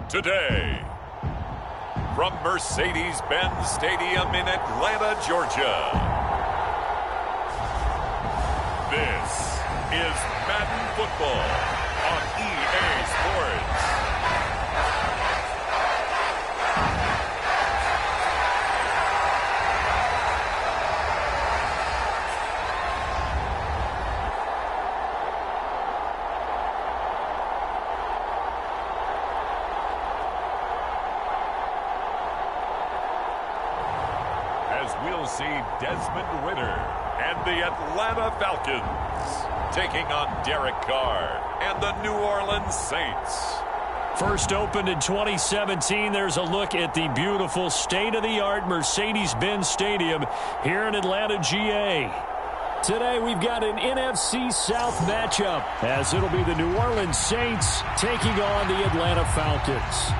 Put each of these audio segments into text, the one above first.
today. From Mercedes-Benz Stadium in Atlanta, Georgia. This is Madden Football on EA Sports. We'll see Desmond Ritter and the Atlanta Falcons taking on Derek Carr and the New Orleans Saints. First opened in 2017, there's a look at the beautiful state-of-the-art Mercedes-Benz Stadium here in Atlanta, GA. Today we've got an NFC South matchup, as it'll be the New Orleans Saints taking on the Atlanta Falcons.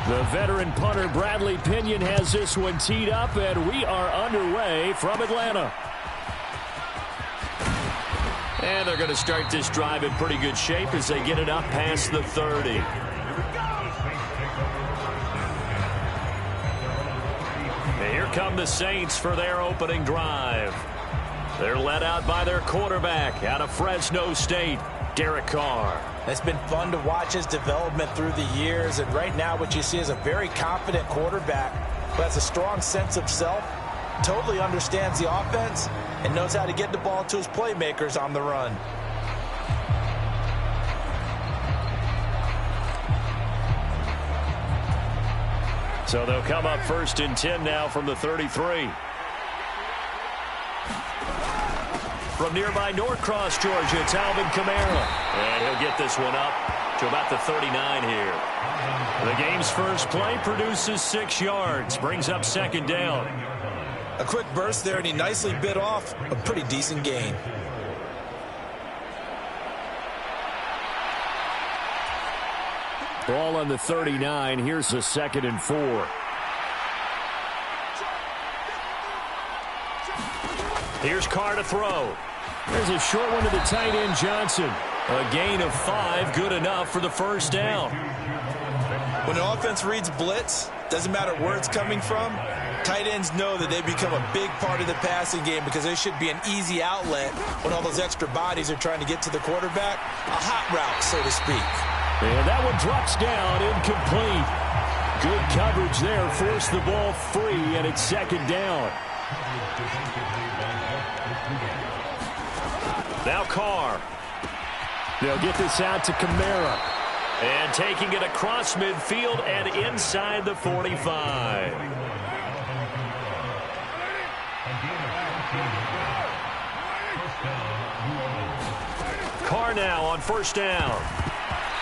The veteran punter Bradley Pinion has this one teed up, and we are underway from Atlanta. And they're going to start this drive in pretty good shape as they get it up past the 30. And here come the Saints for their opening drive. They're led out by their quarterback out of Fresno State, Derek Carr. It's been fun to watch his development through the years, and right now what you see is a very confident quarterback who has a strong sense of self, totally understands the offense, and knows how to get the ball to his playmakers on the run. So they'll come up first and 10 now from the 33. From nearby Norcross, Georgia, it's Alvin Kamara. And he'll get this one up to about the 39 here. The game's first play produces 6 yards, brings up second down. A quick burst there, and he nicely bit off a pretty decent gain. Ball on the 39. Here's the 2nd and 4. Here's Carr to throw. There's a short one to the tight end, Johnson. A gain of 5, good enough for the first down. When an offense reads blitz, doesn't matter where it's coming from, tight ends know that they become a big part of the passing game because they should be an easy outlet when all those extra bodies are trying to get to the quarterback. A hot route, so to speak. And that one drops down, incomplete. Good coverage there, forced the ball free, and it's second down. Now Carr. They'll get this out to Kamara. And taking it across midfield and inside the 45. Carr now on first down.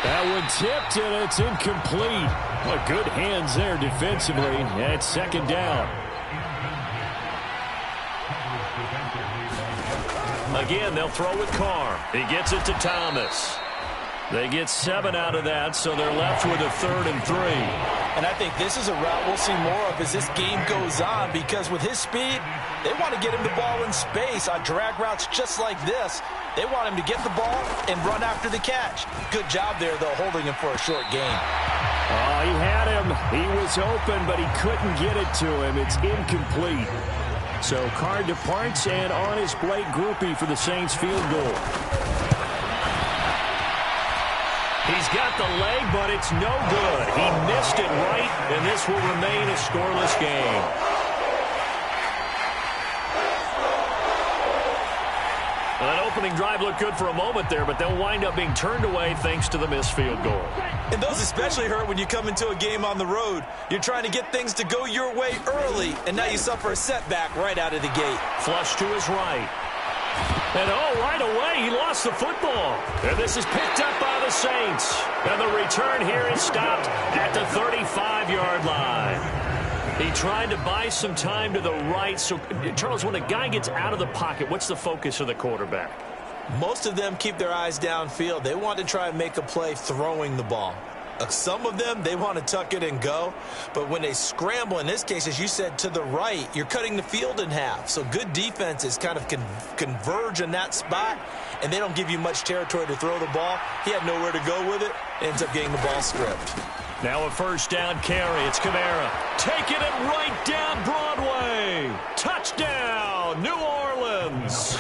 That one tipped, and it's incomplete. Well, good hands there defensively. And it's second down. Again, they'll throw with Carr. He gets it to Thomas. They get 7 out of that, so they're left with a 3rd and 3. And I think this is a route we'll see more of as this game goes on, because with his speed, they want to get him the ball in space on drag routes just like this. They want him to get the ball and run after the catch. Good job there, though, holding him for a short gain. Oh, he had him. He was open, but he couldn't get it to him. It's incomplete. So Carr departs, and on his Blake Groupie for the Saints field goal. He's got the leg, but it's no good. He missed it right, and this will remain a scoreless game. Well, that opening drive looked good for a moment there, but they'll wind up being turned away thanks to the missed field goal. And those especially hurt when you come into a game on the road. You're trying to get things to go your way early, and now you suffer a setback right out of the gate. Flush to his right. And right away, he lost the football. And this is picked up by the Saints. And the return here is stopped at the 35-yard line. He tried to buy some time to the right. So, Charles, when a guy gets out of the pocket, what's the focus of the quarterback? Most of them keep their eyes downfield. They want to try and make a play throwing the ball. Some of them, they want to tuck it and go. But when they scramble, in this case, as you said, to the right, you're cutting the field in half. So good defenses kind of converge in that spot, and they don't give you much territory to throw the ball. He had nowhere to go with it. Ends up getting the ball stripped. Now a first down carry. It's Kamara. Taking it right down Broadway. Touchdown, New Orleans.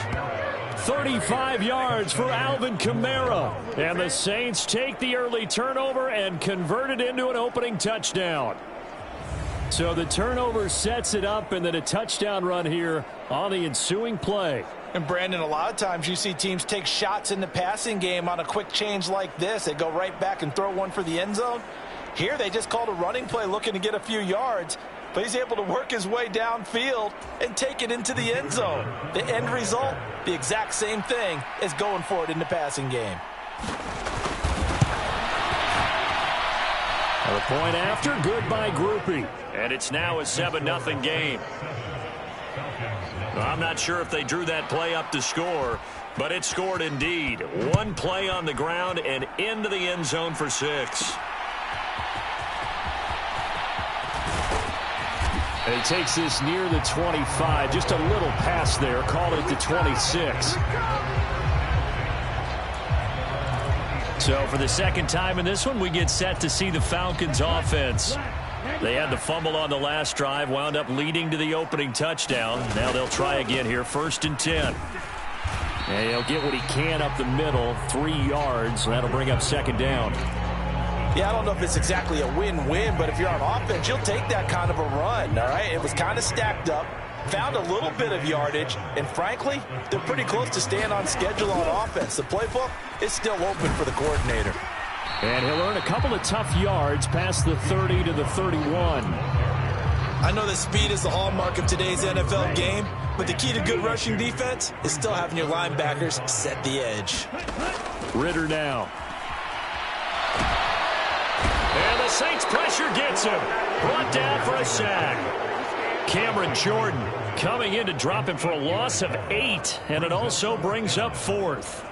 35 yards for Alvin Kamara. And the Saints take the early turnover and convert it into an opening touchdown. So the turnover sets it up, and then a touchdown run here on the ensuing play. And, Brandon, a lot of times you see teams take shots in the passing game on a quick change like this. They go right back and throw one for the end zone. Here they just called a running play looking to get a few yards. But he's able to work his way downfield and take it into the end zone. The end result, the exact same thing as going for it in the passing game. The point after, good by Groupie. And it's now a 7-0 game. I'm not sure if they drew that play up to score, but it scored indeed. One play on the ground and into the end zone for 6. And he takes this near the 25. Just a little pass there. Call it the 26. So for the second time in this one, we get set to see the Falcons offense. They had the fumble on the last drive, wound up leading to the opening touchdown. Now they'll try again here, 1st and 10. And he'll get what he can up the middle, 3 yards. That'll bring up 2nd down. Yeah, I don't know if it's exactly a win-win, but if you're on offense, you'll take that kind of a run, all right? It was kind of stacked up, found a little bit of yardage, and frankly, they're pretty close to staying on schedule on offense. The playbook is still open for the coordinator. And he'll earn a couple of tough yards past the 30 to the 31. I know that speed is the hallmark of today's NFL game, but the key to good rushing defense is still having your linebackers set the edge. Ritter now. And the Saints pressure gets him. Brought down for a sack. Cameron Jordan coming in to drop him for a loss of 8. And it also brings up 4th.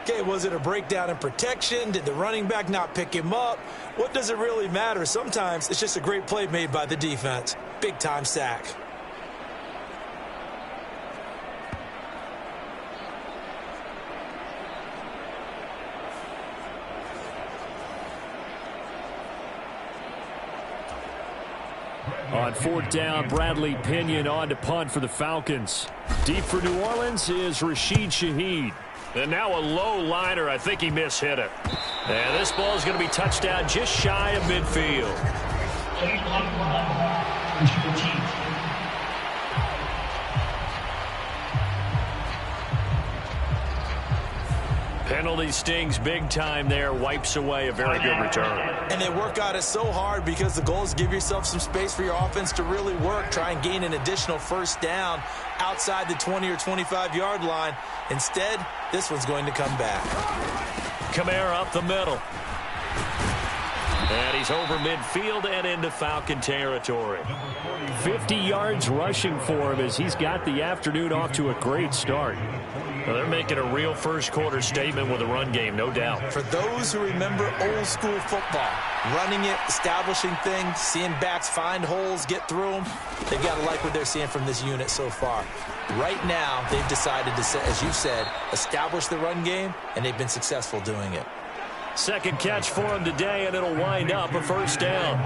Okay, was it a breakdown in protection? Did the running back not pick him up? What does it really matter? Sometimes it's just a great play made by the defense. Big-time sack. On 4th down, Bradley Pinion on to punt for the Falcons. Deep for New Orleans is Rashid Shaheed. And now a low liner. I think he mishit it. And this ball is going to be touchdown just shy of midfield. Penalty stings big time there. Wipes away a very good return. And they work out it so hard because the goal is give yourself some space for your offense to really work. Try and gain an additional 1st down outside the 20 or 25-yard line. Instead, this one's going to come back. Kamara up the middle. And he's over midfield and into Falcon territory. 50 yards rushing for him as he's got the afternoon off to a great start. Well, they're making a real first-quarter statement with a run game, no doubt. For those who remember old-school football, running it, establishing things, seeing backs find holes, get through them, they've got to like what they're seeing from this unit so far. Right now, they've decided to, as you said, establish the run game, and they've been successful doing it. Second catch for him today, and it'll wind up a 1st down.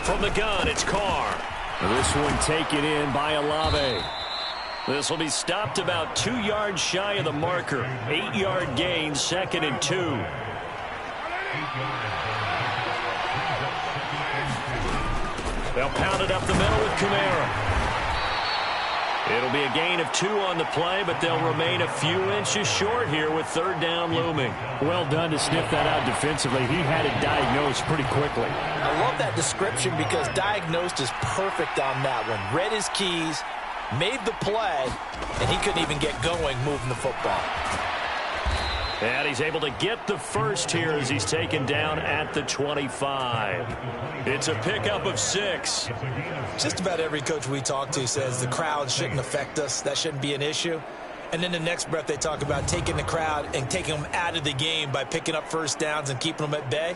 From the gun, it's Carr. This one taken in by Olave. This will be stopped about 2 yards shy of the marker. 8-yard gain, 2nd and 2. They'll pound it up the middle with Kamara. It'll be a gain of 2 on the play, but they'll remain a few inches short here with 3rd down looming. Well done to sniff that out defensively. He had it diagnosed pretty quickly. I love that description because diagnosed is perfect on that one. Read his keys, made the play, and he couldn't even get going moving the football. And he's able to get the first here as he's taken down at the 25. It's a pickup of 6. Just about every coach we talk to says the crowd shouldn't affect us. That shouldn't be an issue. And then the next breath they talk about taking the crowd and taking them out of the game by picking up first downs and keeping them at bay.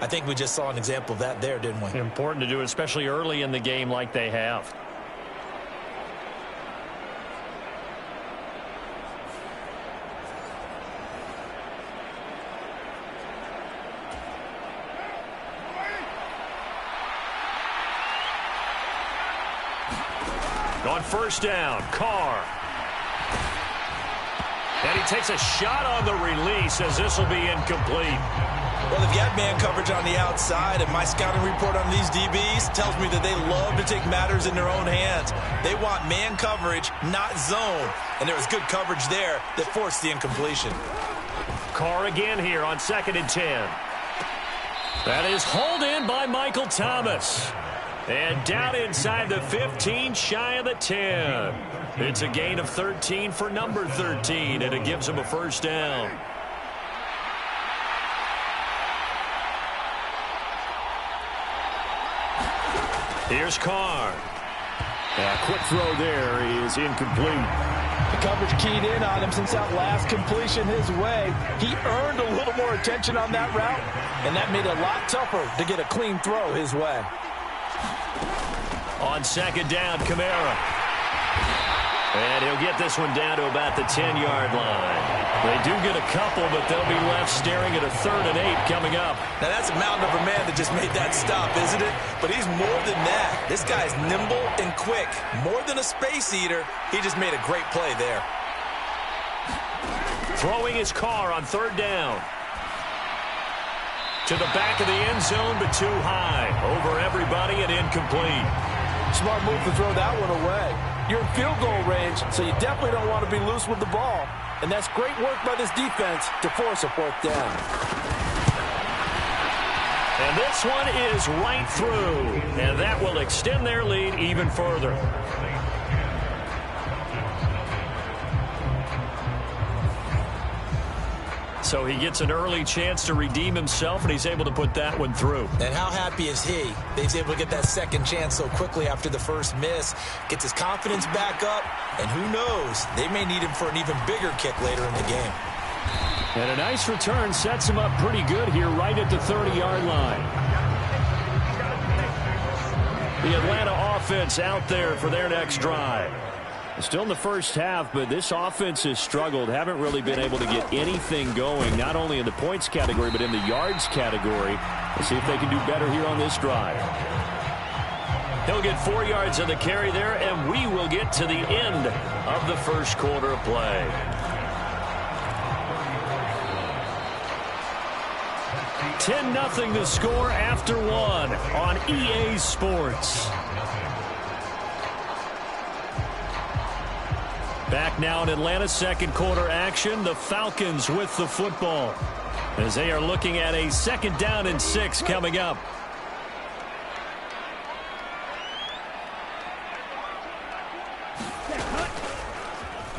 I think we just saw an example of that there, didn't we? Important to do it, especially early in the game like they have. On first down, Carr. And he takes a shot on the release as this will be incomplete. Well, if you have man coverage on the outside, and my scouting report on these DBs tells me that they love to take matters in their own hands. They want man coverage, not zone. And there was good coverage there that forced the incompletion. Carr again here on 2nd and 10. That is hauled in by Michael Thomas. And down inside the 15, shy of the 10. It's a gain of 13 for number 13, and it gives him a first down. Here's Carr. A quick throw there is incomplete. The coverage keyed in on him since that last completion his way. He earned a little more attention on that route, and that made it a lot tougher to get a clean throw his way. On 2nd down, Kamara. And he'll get this one down to about the 10-yard line. They do get a couple, but they'll be left staring at a 3rd and 8 coming up. Now, that's a mountain of a man that just made that stop, isn't it? But he's more than that. This guy's nimble and quick. More than a space eater, he just made a great play there. Throwing his Carr on 3rd down. To the back of the end zone, but too high. Over everybody and incomplete. Smart move to throw that one away. You're in field goal range, so you definitely don't want to be loose with the ball. And that's great work by this defense to force a 4th down. And this one is right through. And that will extend their lead even further. So he gets an early chance to redeem himself, and he's able to put that one through. And how happy is he that he's able to get that second chance so quickly after the first miss, gets his confidence back up, and who knows, they may need him for an even bigger kick later in the game. And a nice return sets him up pretty good here right at the 30-yard line. The Atlanta offense out there for their next drive. Still in the first half, but this offense has struggled. Haven't really been able to get anything going, not only in the points category, but in the yards category. Let's see if they can do better here on this drive. He'll get 4 yards of the carry there, and we will get to the end of the first quarter of play. $10-0 the score after 1 on EA Sports. Back now in Atlanta, 2nd quarter action. The Falcons with the football as they are looking at a 2nd down and 6 coming up.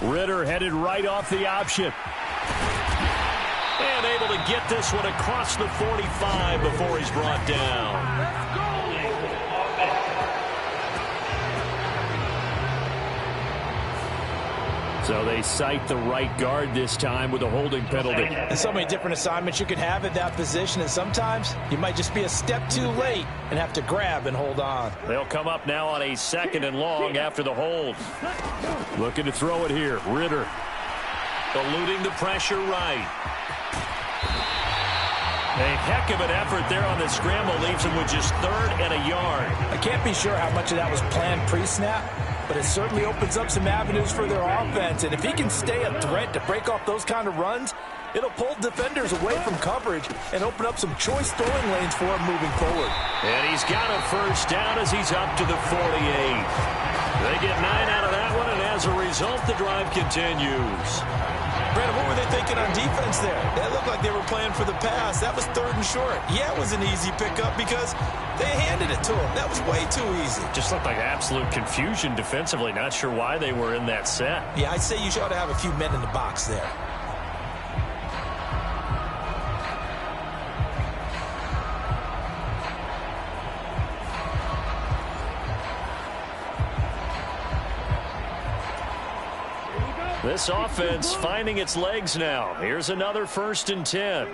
Ritter headed right off the option. And able to get this one across the 45 before he's brought down. So they cite the right guard this time with a holding penalty. And so many different assignments you could have at that position, and sometimes you might just be a step too late and have to grab and hold on. They'll come up now on a 2nd and long after the hold. Looking to throw it here. Ritter eluding the pressure right. A heck of an effort there on the scramble. Leaves him with just 3rd and a yard. I can't be sure how much of that was planned pre-snap, but it certainly opens up some avenues for their offense. And if he can stay a threat to break off those kind of runs, it'll pull defenders away from coverage and open up some choice throwing lanes for him moving forward. And he's got a first down as he's up to the 48. They get 9 out of that one, and as a result, the drive continues. Brandon, what were they thinking on defense there? That looked like they were playing for the pass. That was 3rd and short. Yeah, it was an easy pickup because they handed it to him. That was way too easy. Just looked like absolute confusion defensively. Not sure why they were in that set. Yeah, I'd say you ought to have a few men in the box there. This offense finding its legs now. Here's another 1st and 10.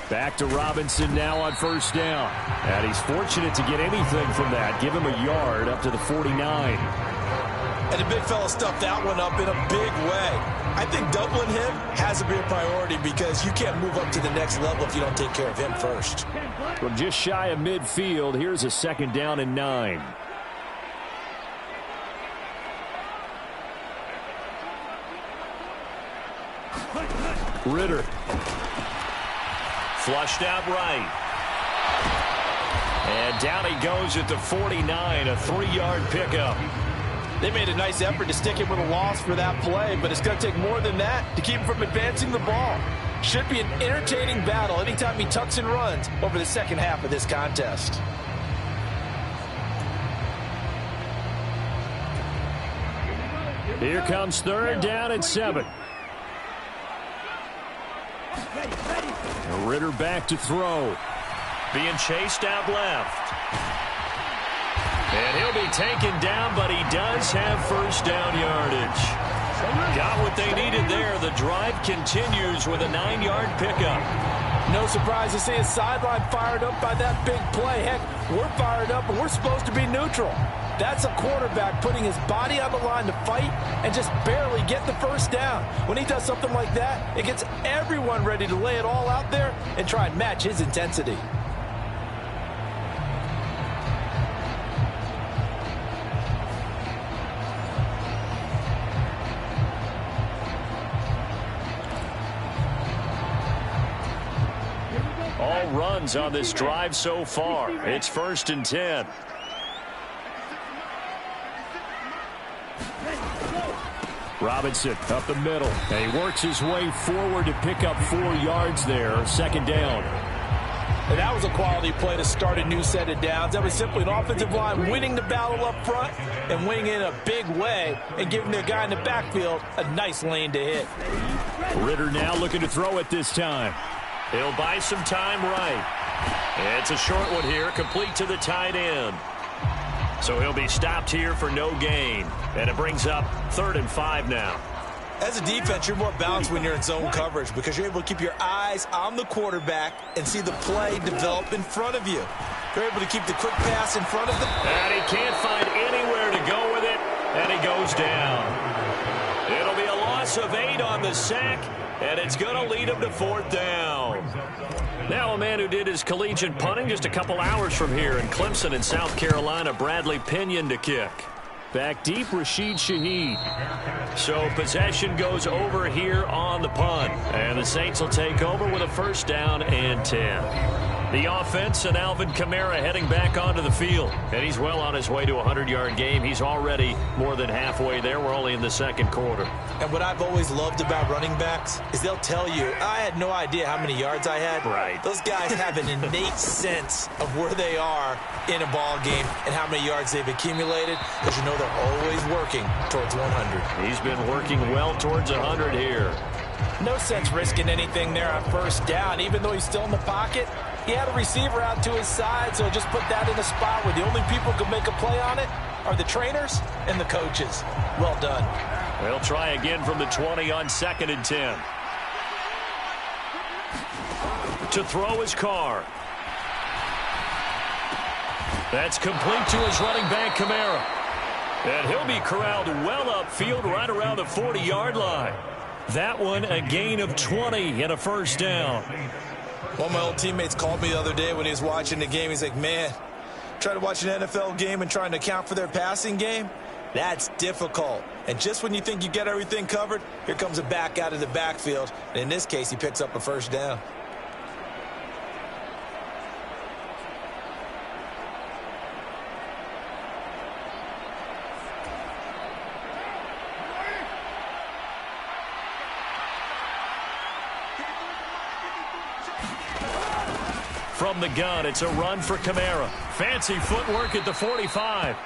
Back to Robinson now on 1st down. And he's fortunate to get anything from that. Give him a yard up to the 49. And the big fella stuffed that one up in a big way. I think doubling him has to be a priority because you can't move up to the next level if you don't take care of him first. From just shy of midfield, here's a 2nd down and 9. Ritter. Flushed out right. And down he goes at the 49, a 3-yard pickup. They made a nice effort to stick him with a loss for that play, but it's going to take more than that to keep him from advancing the ball. Should be an entertaining battle anytime he tucks and runs over the second half of this contest. Here comes 3rd down and 7. Ritter back to throw. Being chased out left. And he'll be taken down, but he does have 1st down yardage. Got what they needed there. The drive continues with a 9-yard pickup. No surprise to see his sideline fired up by that big play. Heck, we're fired up, and we're supposed to be neutral. That's a quarterback putting his body on the line to fight and just barely get the 1st down. When he does something like that, it gets everyone ready to lay it all out there and try and match his intensity. All runs on this drive so far. It's 1st and 10. Robinson up the middle. And he works his way forward to pick up 4 yards there. 2nd down. And that was a quality play to start a new set of downs. That was simply an offensive line winning the battle up front and winning in a big way and giving their guy in the backfield a nice lane to hit. Ritter now looking to throw it this time. He'll buy some time right. It's a short one here, complete to the tight end. So he'll be stopped here for no gain. And it brings up 3rd and 5 now. As a defense, you're more balanced when you're in zone coverage because you're able to keep your eyes on the quarterback and see the play develop in front of you. You're able to keep the quick pass in front of them. And he can't find anywhere to go with it, and he goes down. It'll be a loss of 8 on the sack, and it's going to lead him to 4th down. Now a man who did his collegiate punting just a couple hours from here in Clemson in South Carolina, Bradley Pinion to kick. Back deep, Rashid Shaheed. So possession goes over here on the punt. And the Saints will take over with a 1st down and 10. The offense and Alvin Kamara heading back onto the field. And he's well on his way to a 100-yard game. He's already more than halfway there. We're only in the 2nd quarter. And what I've always loved about running backs is they'll tell you, I had no idea how many yards I had. Right. Those guys have an innate sense of where they are in a ball game and how many yards they've accumulated because you know they're always working towards 100. He's been working well towards 100 here. No sense risking anything there on 1st down. Even though he's still in the pocket, he had a receiver out to his side, so just put that in a spot where the only people who can make a play on it are the trainers and the coaches. Well done. They'll try again from the 20 on 2nd and 10. To throw his Carr. That's complete to his running back, Kamara. And he'll be corralled well upfield right around the 40-yard line. That one a gain of 20 and a 1st down. One of my old teammates called me the other day when he was watching the game. He's like, man, try to watch an NFL game and trying to account for their passing game? That's difficult. And just when you think you get everything covered, here comes a back out of the backfield. And in this case, he picks up a 1st down. From the gun, it's a run for Kamara. Fancy footwork at the 45.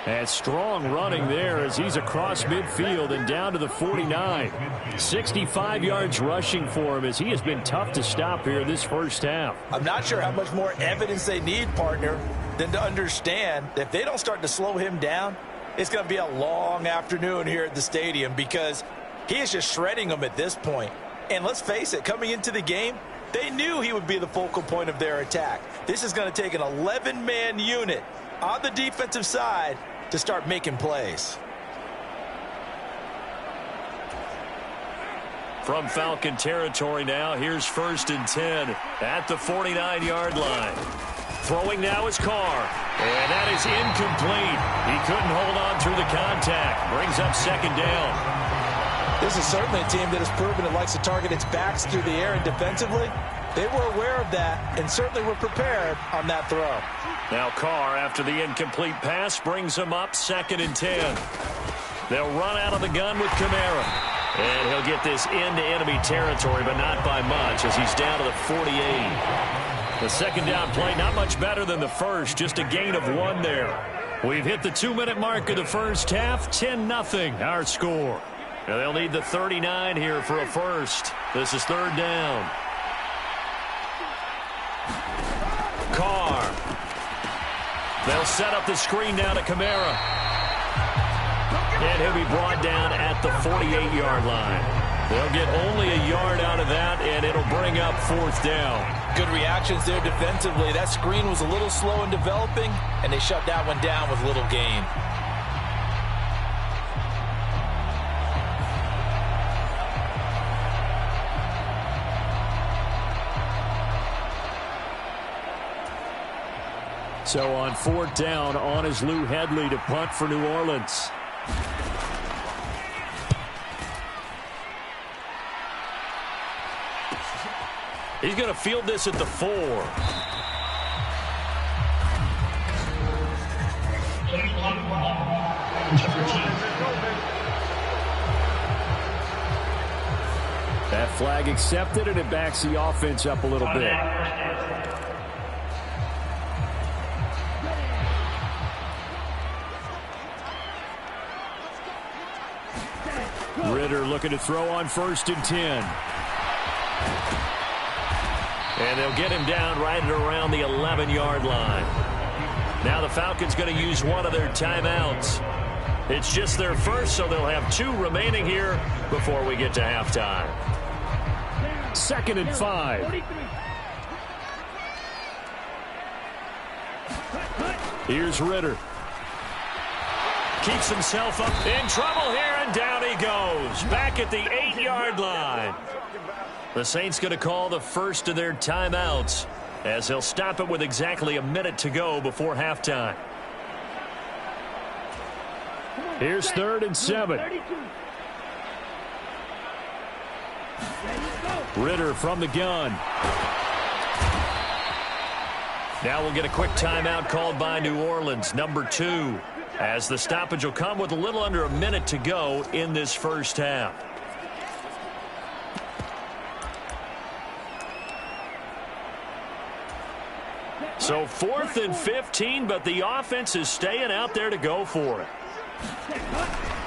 And strong running there as he's across midfield and down to the 49. 65 yards rushing for him as he has been tough to stop here this first half. I'm not sure how much more evidence they need, partner, than to understand that if they don't start to slow him down, it's going to be a long afternoon here at the stadium because he is just shredding them at this point. And let's face it, coming into the game, they knew he would be the focal point of their attack. This is going to take an 11-man unit on the defensive side to start making plays. From Falcon territory now, here's 1st and 10 at the 49-yard line. Throwing now is Carr, and that is incomplete. He couldn't hold on through the contact. Brings up 2nd down. This is certainly a team that has proven it likes to target its backs through the air and defensively. They were aware of that and certainly were prepared on that throw. Now Carr, after the incomplete pass, brings him up 2nd and 10. They'll run out of the gun with Kamara. And he'll get this into enemy territory, but not by much as he's down to the 48. The 2nd down play, not much better than the first, just a gain of 1 there. We've hit the 2-minute mark of the first half, 10-0 our score. Now they'll need the 39 here for a first. This is 3rd down. Carr. They'll set up the screen now to Kamara. And he'll be brought down at the 48-yard line. They'll get only a yard out of that, and it'll bring up 4th down. Good reactions there defensively. That screen was a little slow in developing, and they shut that one down with little gain. So on 4th down, on is Lou Hedley to punt for New Orleans. He's going to field this at the 4. That flag accepted, and it backs the offense up a little bit. Ritter looking to throw on 1st and 10. And they'll get him down right at around the 11-yard line. Now the Falcons going to use one of their timeouts. It's just their first, so they'll have 2 remaining here before we get to halftime. 2nd and 5. Here's Ritter. Keeps himself up in trouble here, and down he goes. Back at the 8-yard line. The Saints going to call the first of their timeouts as he'll stop it with exactly a minute to go before halftime. Here's 3rd and 7. Ritter from the gun. Now we'll get a quick timeout called by New Orleans, number 2, as the stoppage will come with a little under a minute to go in this first half. So 4th and 15, but the offense is staying out there to go for it.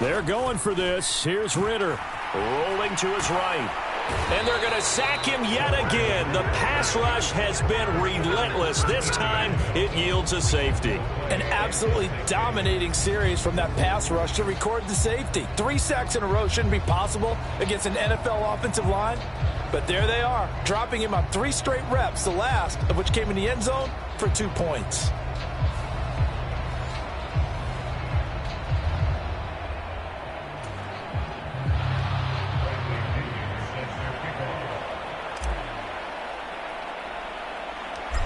They're going for this. Here's Ritter. Rolling to his right. And they're going to sack him yet again. The pass rush has been relentless. This time it yields a safety. An absolutely dominating series from that pass rush to record the safety. 3 sacks in a row shouldn't be possible against an NFL offensive line. But there they are, dropping him on 3 straight reps, the last of which came in the end zone for 2 points.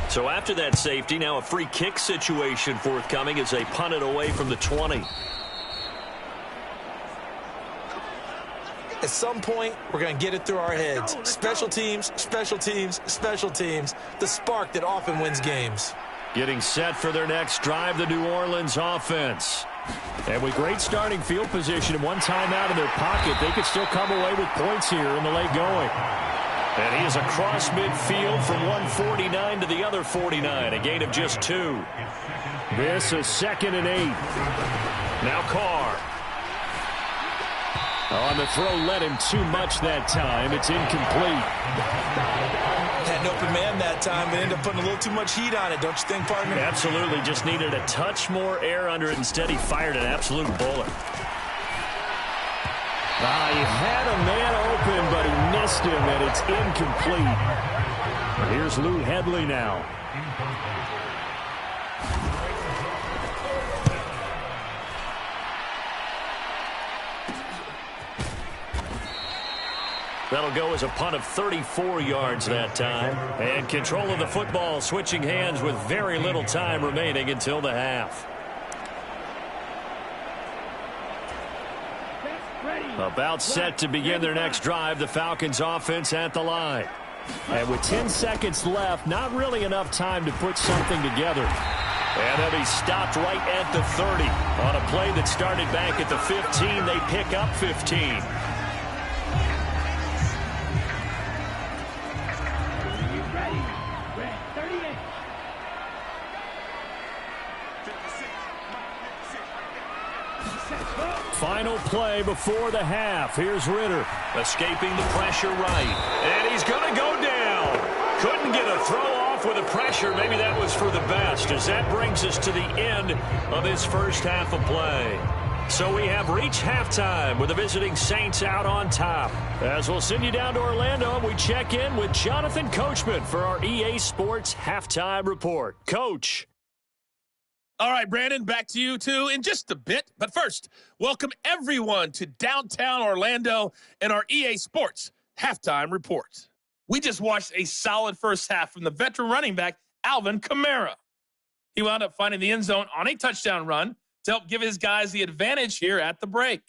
So after that safety, now a free kick situation forthcoming as they punt it away from the 20. At some point, we're going to get it through our heads. Special teams, special teams, special teams. The spark that often wins games. Getting set for their next drive, the New Orleans offense. And with great starting field position and one timeout in their pocket, they could still come away with points here in the late going. And he is across midfield from one 49 to the other 49, a gain of just 2. This is 2nd and 8. Now Carr. On the throw, led him too much that time. It's incomplete. Had an open man that time, but ended up putting a little too much heat on it, don't you think, partner? Absolutely. Just needed a touch more air under it. Instead, he fired an absolute bullet. He had a man open, but he missed him, and it's incomplete. Here's Lou Headley now. That'll go as a punt of 34 yards that time. And control of the football, switching hands with very little time remaining until the half. About set to begin their next drive, the Falcons offense at the line. And with 10 seconds left, not really enough time to put something together. And they'll be stopped right at the 30. On a play that started back at the 15, they pick up 15. Final play before the half. Here's Ritter. Escaping the pressure right. And he's going to go down. Couldn't get a throw off with the pressure. Maybe that was for the best, as that brings us to the end of this first half of play. So we have reached halftime with the visiting Saints out on top. As we'll send you down to Orlando, we check in with Jonathan Coachman for our EA Sports Halftime Report. Coach. All right, Brandon, back to you, too, in just a bit. But first, welcome everyone to downtown Orlando and our EA Sports Halftime Report. We just watched a solid first half from the veteran running back, Alvin Kamara. He wound up finding the end zone on a touchdown run to help give his guys the advantage here at the break.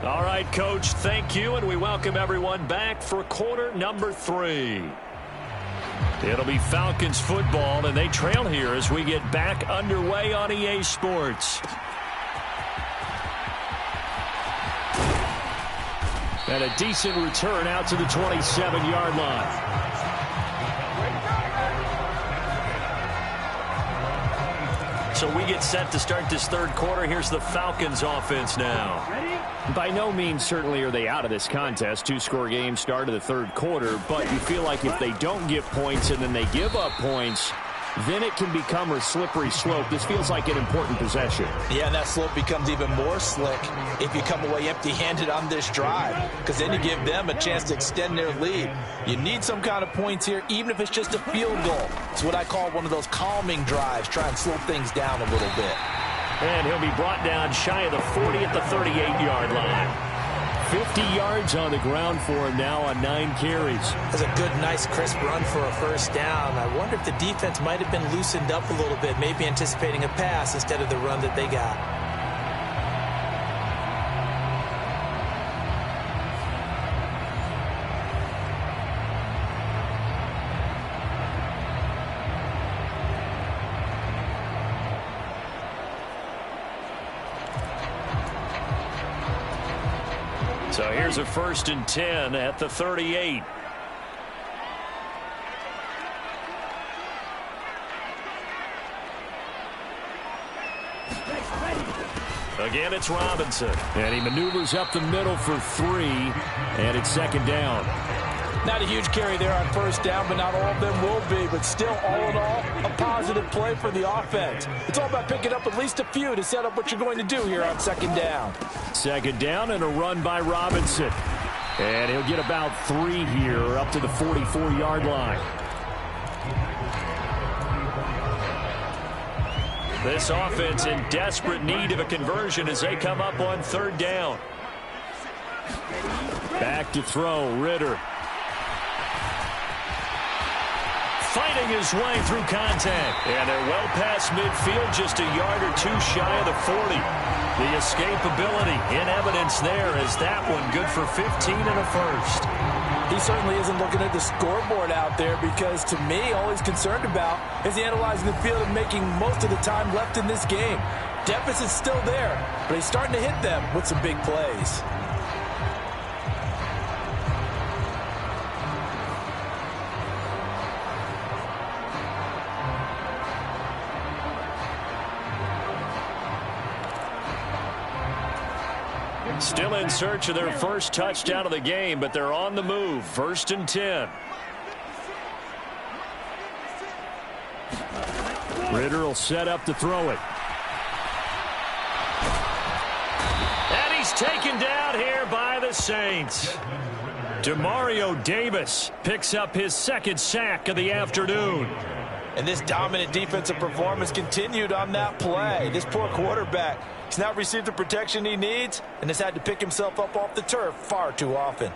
All right, Coach, thank you, and we welcome everyone back for quarter number 3. It'll be Falcons football, and they trail here as we get back underway on EA Sports. And a decent return out to the 27-yard line. So we get set to start this third quarter. Here's the Falcons offense now. By no means certainly are they out of this contest. 2-score game start of the third quarter, but you feel like if they don't get points and then they give up points, then it can become a slippery slope. This feels like an important possession. Yeah, and that slope becomes even more slick if you come away empty-handed on this drive, because then you give them a chance to extend their lead. You need some kind of points here, even if it's just a field goal. It's what I call one of those calming drives, try and slow things down a little bit. And he'll be brought down shy of the 40 at the 38-yard line. 50 yards on the ground for him now on 9 carries. That's a good, nice, crisp run for a first down. I wonder if the defense might have been loosened up a little bit, maybe anticipating a pass instead of the run that they got. So here's a 1st and 10 at the 38. Again, it's Robinson. And he maneuvers up the middle for 3. And it's 2nd down. Not a huge carry there on first down, but not all of them will be. But still, all in all, a positive play for the offense. It's all about picking up at least a few to set up what you're going to do here on 2nd down. 2nd down and a run by Robinson. And he'll get about 3 here up to the 44-yard line. This offense in desperate need of a conversion as they come up on 3rd down. Back to throw, Ritter. Fighting his way through contact. And they're well past midfield, just a yard or 2 shy of the 40. The escapability in evidence there as that one good for 15 and a first. He certainly isn't looking at the scoreboard out there because, to me, all he's concerned about is analyzing the field and making most of the time left in this game. Deficit's still there, but he's starting to hit them with some big plays. Still in search of their first touchdown of the game, but they're on the move. 1st and 10. Ritter will set up to throw it. And he's taken down here by the Saints. Demario Davis picks up his 2nd sack of the afternoon. And this dominant defensive performance continued on that play. This poor quarterback, he's not received the protection he needs and has had to pick himself up off the turf far too often.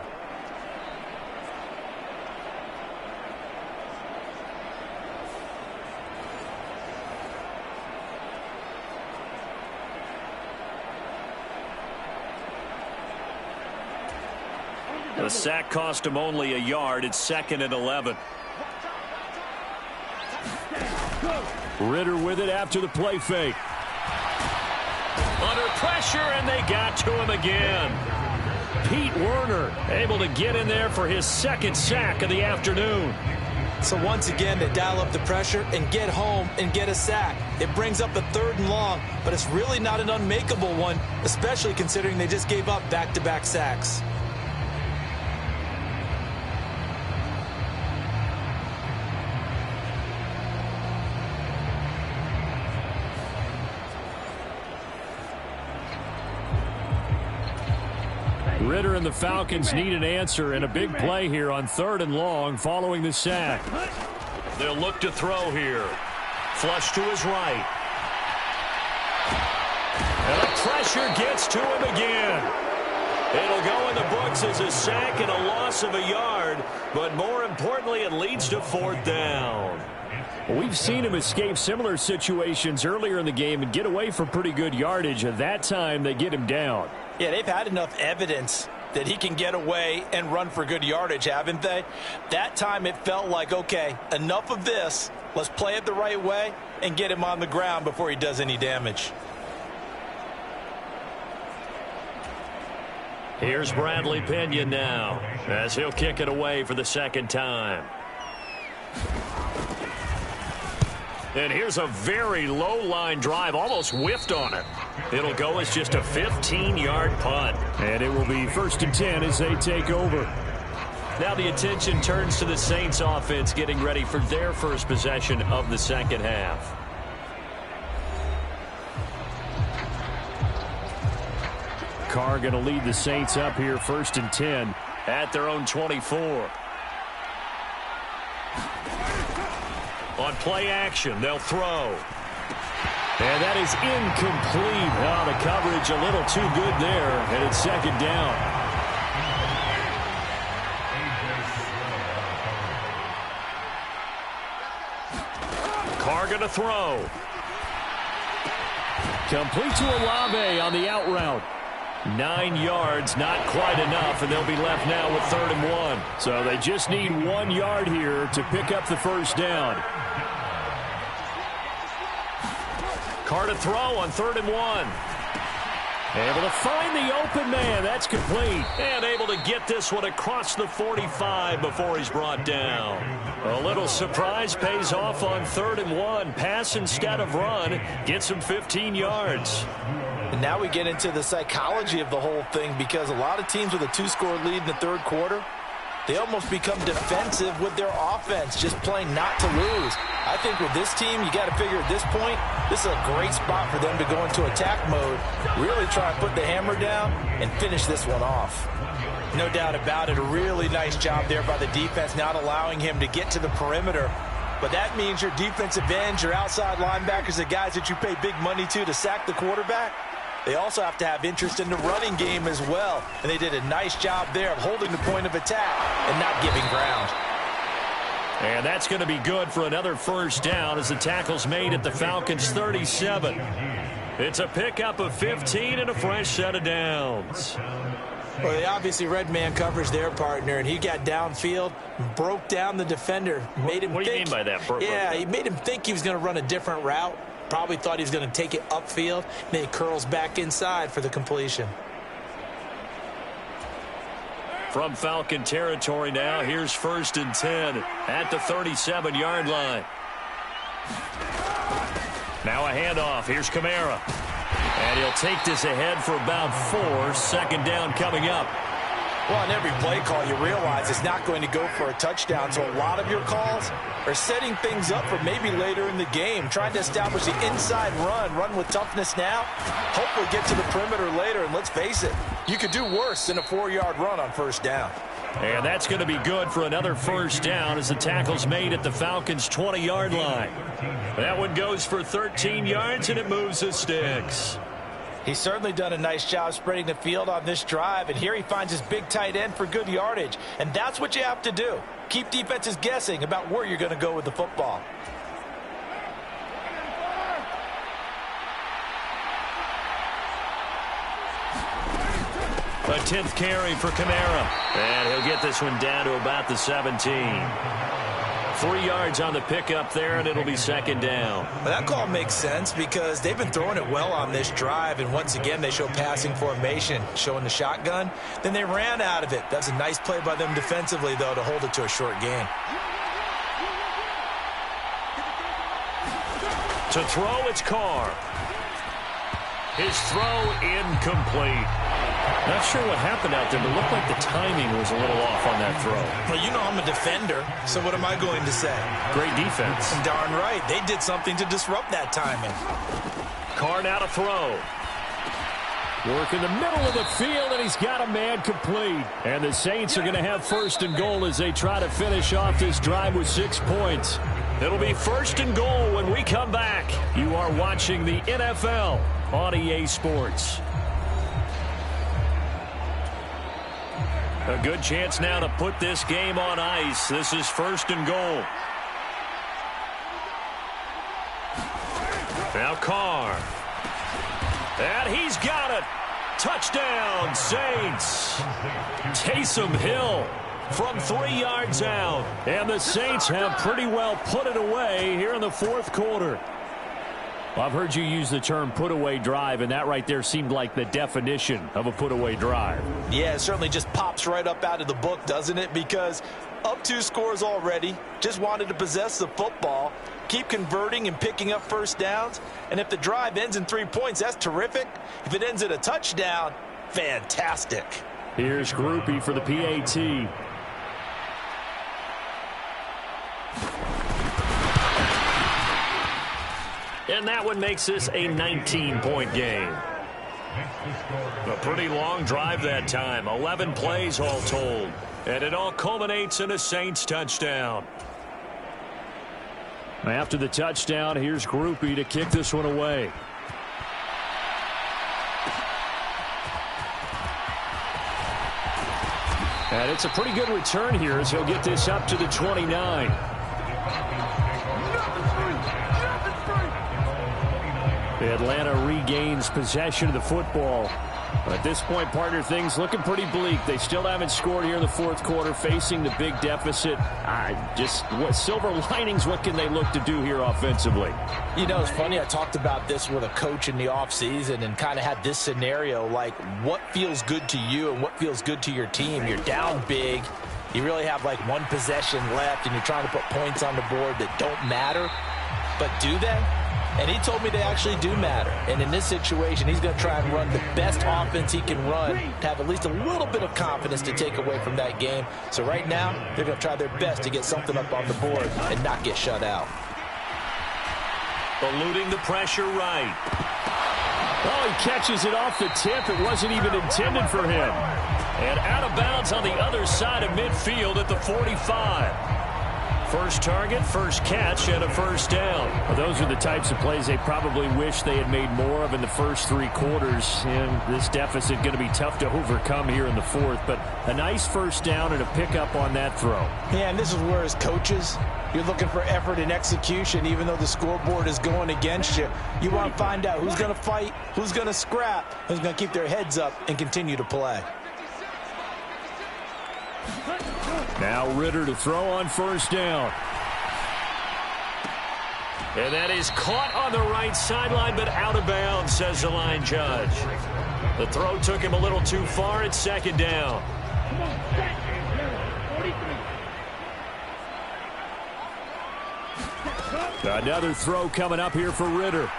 The sack cost him only a yard. It's 2nd and 11. Ritter with it after the play fake. Under pressure, and they got to him again. Pete Werner able to get in there for his 2nd sack of the afternoon. So once again, they dial up the pressure and get home and get a sack. It brings up a 3rd and long, but it's really not an unmakeable one, especially considering they just gave up back-to-back sacks. Ritter and the Falcons need an answer and a big play here on 3rd and long following the sack. They'll look to throw here. Flush to his right. And the pressure gets to him again. It'll go in the books as a sack and a loss of a yard, but more importantly, it leads to 4th down. We've seen him escape similar situations earlier in the game and get away from pretty good yardage. At that time, they get him down. Yeah, they've had enough evidence that he can get away and run for good yardage, haven't they? That time it felt like, okay, enough of this. Let's play it the right way and get him on the ground before he does any damage. Here's Bradley Pinion now as he'll kick it away for the 2nd time. And here's a very low line drive, almost whiffed on it. It'll go as just a 15-yard punt. And it will be 1st and 10 as they take over. Now the attention turns to the Saints offense getting ready for their first possession of the 2nd half. Carr going to lead the Saints up here 1st and 10 at their own 24. On play action, they'll throw. And that is incomplete. Oh, the coverage a little too good there, and it's 2nd down. Carr going to throw. Complete to Olave on the out route. 9 yards, not quite enough, and they'll be left now with 3rd and 1. So they just need 1 yard here to pick up the 1st down. Carr to throw on 3rd and 1. Able to find the open man. That's complete. And able to get this one across the 45 before he's brought down. A little surprise pays off on 3rd and 1. Pass instead of run. Gets him 15 yards. And now we get into the psychology of the whole thing, because a lot of teams with a 2-score lead in the 3rd quarter, they almost become defensive with their offense, just playing not to lose. I think with this team, you got to figure at this point, this is a great spot for them to go into attack mode, really try and put the hammer down and finish this one off. No doubt about it, a really nice job there by the defense, not allowing him to get to the perimeter. But that means your defensive ends, your outside linebackers, the guys that you pay big money to sack the quarterback, they also have to have interest in the running game as well. And they did a nice job there of holding the point of attack and not giving ground. And that's going to be good for another 1st down as the tackle's made at the Falcons' 37. It's a pickup of 15 and a fresh set of downs. Well, they obviously read man coverage their partner, and he got downfield, broke down the defender, made him What do you mean by that? Yeah, he made him think he was going to run a different route. Probably thought he was going to take it upfield, and then he curls back inside for the completion. From Falcon territory now, here's 1st and 10 at the 37-yard line. Now a handoff. Here's Kamara. And he'll take this ahead for about 4. Second down coming up. Well, on every play call, you realize it's not going to go for a touchdown, so a lot of your calls are setting things up for maybe later in the game, trying to establish the inside run with toughness now, hopefully get to the perimeter later, and let's face it, you could do worse than a 4-yard run on first down. And that's going to be good for another first down as the tackle's made at the Falcons' 20-yard line. That one goes for 13 yards, and it moves the sticks. He's certainly done a nice job spreading the field on this drive, and here he finds his big tight end for good yardage. And that's what you have to do. Keep defenses guessing about where you're going to go with the football. A 10th carry for Kamara. And he'll get this one down to about the 17. 3 yards on the pickup there, and it'll be second down. Well, that call makes sense because they've been throwing it well on this drive, and once again they show passing formation, showing the shotgun. Then they ran out of it. That's a nice play by them defensively, though, to hold it to a short gain. To throw, it's Carr. His throw incomplete. Not sure what happened out there, but it looked like the timing was a little off on that throw. Well, you know I'm a defender, so what am I going to say? Great defense. Darn right. They did something to disrupt that timing. Carr now to throw. Work in the middle of the field, and he's got a man complete. And the Saints are going to have first and goal as they try to finish off this drive with 6 points. It'll be first and goal when we come back. You are watching the NFL on EA Sports. A good chance now to put this game on ice. This is first and goal. Now Carr. And he's got it. Touchdown, Saints. Taysom Hill from 3 yards out. And the Saints have pretty well put it away here in the fourth quarter. Well, I've heard you use the term put-away drive, and that right there seemed like the definition of a put-away drive. Yeah, it certainly just pops right up out of the book, doesn't it? Because up 2 scores already, just wanted to possess the football, keep converting and picking up first downs. And if the drive ends in 3 points, that's terrific. If it ends in a touchdown, fantastic. Here's Groupie for the PAT. And that one makes this a 19-point game. A pretty long drive that time. 11 plays all told. And it all culminates in a Saints touchdown. After the touchdown, here's Groupie to kick this one away. And it's a pretty good return here as he'll get this up to the 29. Atlanta regains possession of the football. At this point, partner, things looking pretty bleak. They still haven't scored here in the fourth quarter, facing the big deficit. Just what silver linings, what can they look to do here offensively? You know, it's funny. I talked about this with a coach in the offseason and kind of had this scenario, like what feels good to you and what feels good to your team. You're down big. You really have like one possession left, and you're trying to put points on the board that don't matter. But do they? And he told me they actually do matter. And in this situation, he's going to try and run the best offense he can run to have at least a little bit of confidence to take away from that game. So right now, they're going to try their best to get something up on the board and not get shut out. Eluding the pressure right. Oh, he catches it off the tip. It wasn't even intended for him. And out of bounds on the other side of midfield at the 45. First target, first catch, and a first down. Well, those are the types of plays they probably wish they had made more of in the first 3 quarters. And this deficit going to be tough to overcome here in the fourth. But a nice first down and a pickup on that throw. Yeah, and this is where as coaches, you're looking for effort and execution, even though the scoreboard is going against you. You want to find out who's going to fight, who's going to scrap, who's going to keep their heads up and continue to play. Now Ritter to throw on first down. And that is caught on the right sideline, but out of bounds, says the line judge. The throw took him a little too far. It's second down. Another throw coming up here for Ritter.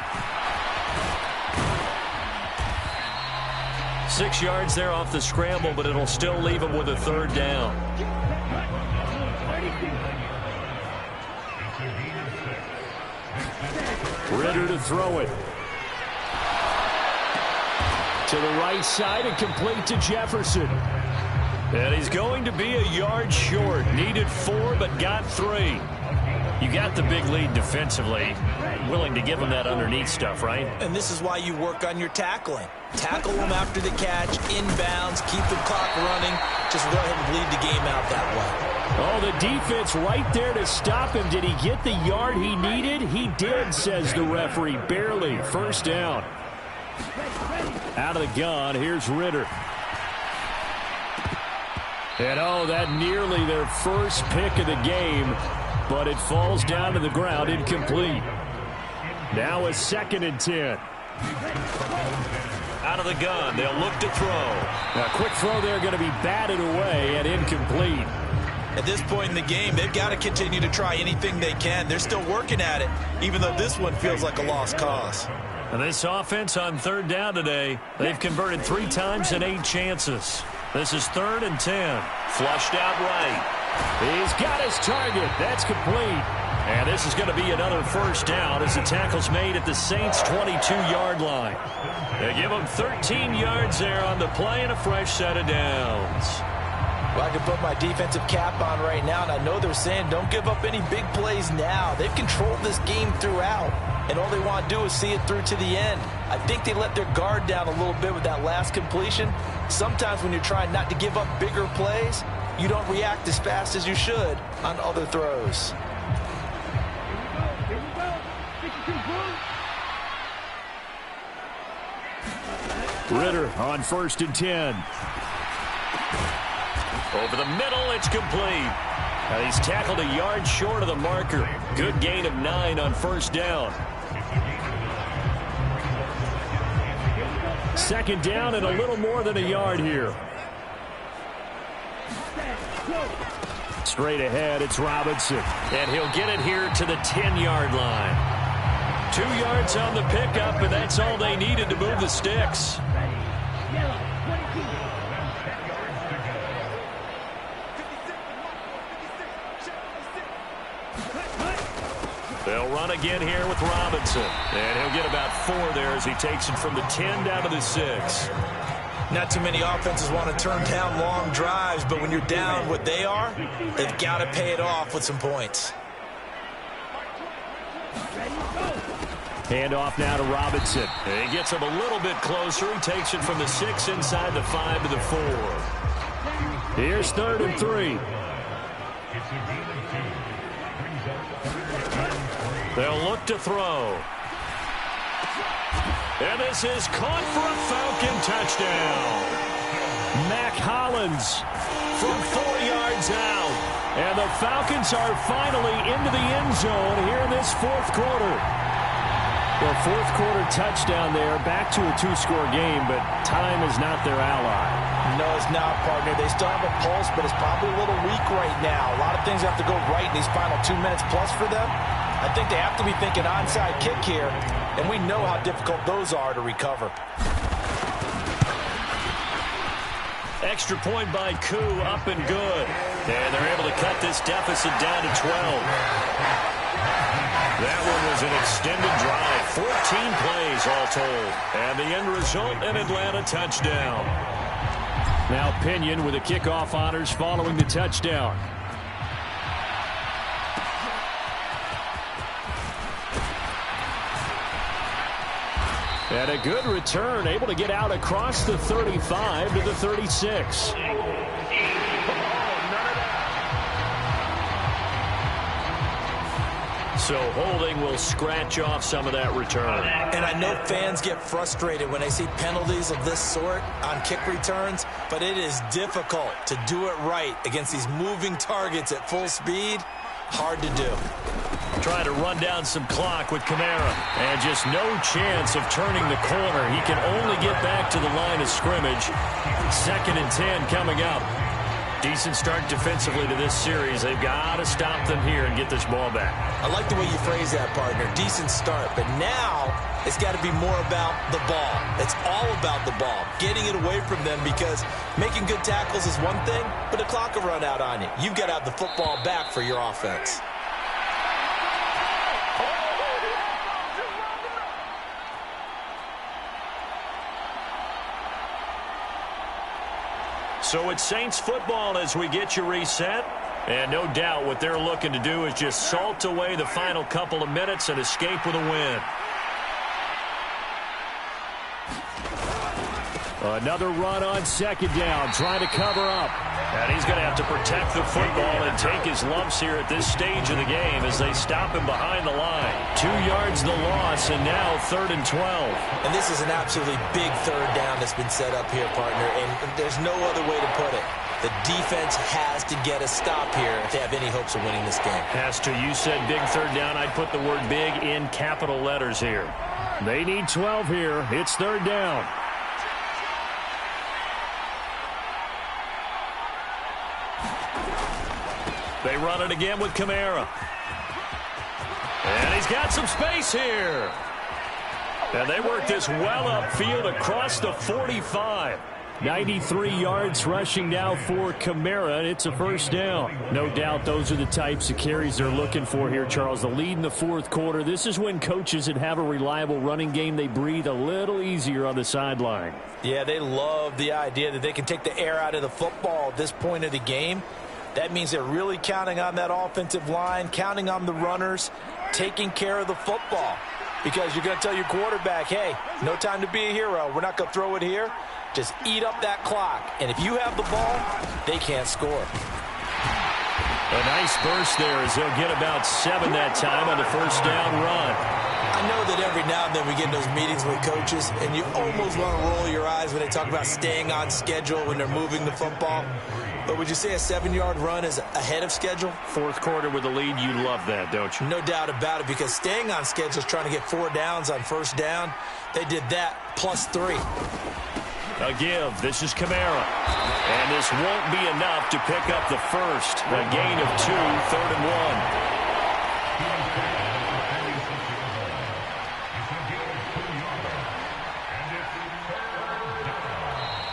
6 yards there off the scramble, but it'll still leave him with a 3rd down. Ritter to throw it. To the right side and complete to Jefferson. And he's going to be a yard short. Needed 4, but got 3. You got the big lead defensively. Willing to give him that underneath stuff, right? And this is why you work on your tackling. Tackle them after the catch, inbounds, keep the clock running. Just go ahead and bleed the game out that way. Oh, the defense right there to stop him. Did he get the yard he needed? He did, says the referee. Barely. 1st down. Out of the gun, here's Ritter. And oh, that nearly their first pick of the game, but it falls down to the ground, incomplete. Now a 2nd and 10. Out of the gun, they'll look to throw. A quick throw there going to be batted away and incomplete. At this point in the game, they've got to continue to try anything they can. They're still working at it, even though this one feels like a lost cause. And this offense on 3rd down today, they've converted 3 times in 8 chances. This is 3rd and 10. Flushed out right. He's got his target. That's complete. And this is going to be another 1st down as the tackle's made at the Saints' 22-yard line. They give them 13 yards there on the play and a fresh set of downs. Well, I can put my defensive cap on right now, and I know they're saying don't give up any big plays now. They've controlled this game throughout, and all they want to do is see it through to the end. I think they let their guard down a little bit with that last completion. Sometimes when you're trying not to give up bigger plays, you don't react as fast as you should on other throws. Ritter on 1st and 10. Over the middle, it's complete. He's tackled a yard short of the marker. Good gain of 9 on 1st down. 2nd down and a little more than a yard here. Straight ahead, it's Robinson. And he'll get it here to the 10-yard line. 2 yards on the pickup, and that's all they needed to move the sticks. They'll run again here with Robinson. And he'll get about 4 there as he takes it from the 10 down to the 6. Not too many offenses want to turn down long drives, but when you're down what they are, they've got to pay it off with some points. Hand off now to Robinson. And he gets him a little bit closer. He takes it from the 6 inside the 5 to the 4. Here's 3rd and 3. They'll look to throw. And this is caught for a Falcon touchdown. Mac Hollins from 4 yards out. And the Falcons are finally into the end zone here in this 4th quarter. Well, 4th quarter touchdown there, back to a 2-score game, but time is not their ally. No, it's not, partner. They still have a pulse, but it's probably a little weak right now. A lot of things have to go right in these final 2 minutes plus for them. I think they have to be thinking onside kick here, and we know how difficult those are to recover. Extra point by Koo, up and good. And they're able to cut this deficit down to 12. That one was an extended drive, 14 plays all told. And the end result, an Atlanta touchdown. Now Pinion with the kickoff honors following the touchdown. And a good return, able to get out across the 35 to the 36. So holding will scratch off some of that return. And I know fans get frustrated when they see penalties of this sort on kick returns, but it is difficult to do it right against these moving targets at full speed. Hard to do. Trying to run down some clock with Kamara. And just no chance of turning the corner. He can only get back to the line of scrimmage. 2nd and 10 coming up. Decent start defensively to this series. They've got to stop them here and get this ball back. I like the way you phrase that, partner. Decent start. But now it's got to be more about the ball. It's all about the ball, getting it away from them, because making good tackles is one thing, but the clock will run out on you. You've got to have the football back for your offense. So it's Saints football as we get you reset. And no doubt what they're looking to do is just salt away the final couple of minutes and escape with a win. Another run on second down, trying to cover up. And he's going to have to protect the football and take his lumps here at this stage of the game as they stop him behind the line. 2 yards the loss, and now 3rd and 12. And this is an absolutely big third down that's been set up here, partner, and there's no other way to put it. The defense has to get a stop here if they have any hopes of winning this game. Has to. You said big third down. I'd put the word big in capital letters here. They need 12 here. It's 3rd down. They run it again with Kamara. And he's got some space here. And they work this well upfield across the 45. 93 yards rushing now for Kamara, and it's a 1st down. No doubt those are the types of carries they're looking for here, Charles. The lead in the 4th quarter. This is when coaches that have a reliable running game, they breathe a little easier on the sideline. Yeah, they love the idea that they can take the air out of the football at this point of the game. That means they're really counting on that offensive line, counting on the runners, taking care of the football. Because you're going to tell your quarterback, hey, no time to be a hero. We're not going to throw it here. Just eat up that clock. And if you have the ball, they can't score. A nice burst there as they'll get about 7 that time on the 1st down run. I know that every now and then we get in those meetings with coaches, and you almost want to roll your eyes when they talk about staying on schedule when they're moving the football. But would you say a 7-yard run is ahead of schedule? 4th quarter with the lead, you love that, don't you? No doubt about it, because staying on schedule is trying to get 4 downs on 1st down. They did that plus 3. A give. This is Kamara. And this won't be enough to pick up the first. A gain of 2, 3rd and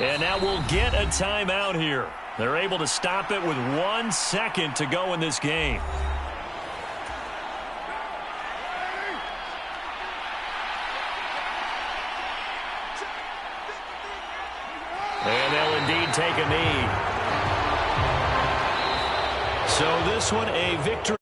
1. And now we'll get a timeout here. They're able to stop it with 1 second to go in this game. And they'll indeed take a knee. So this one a victory.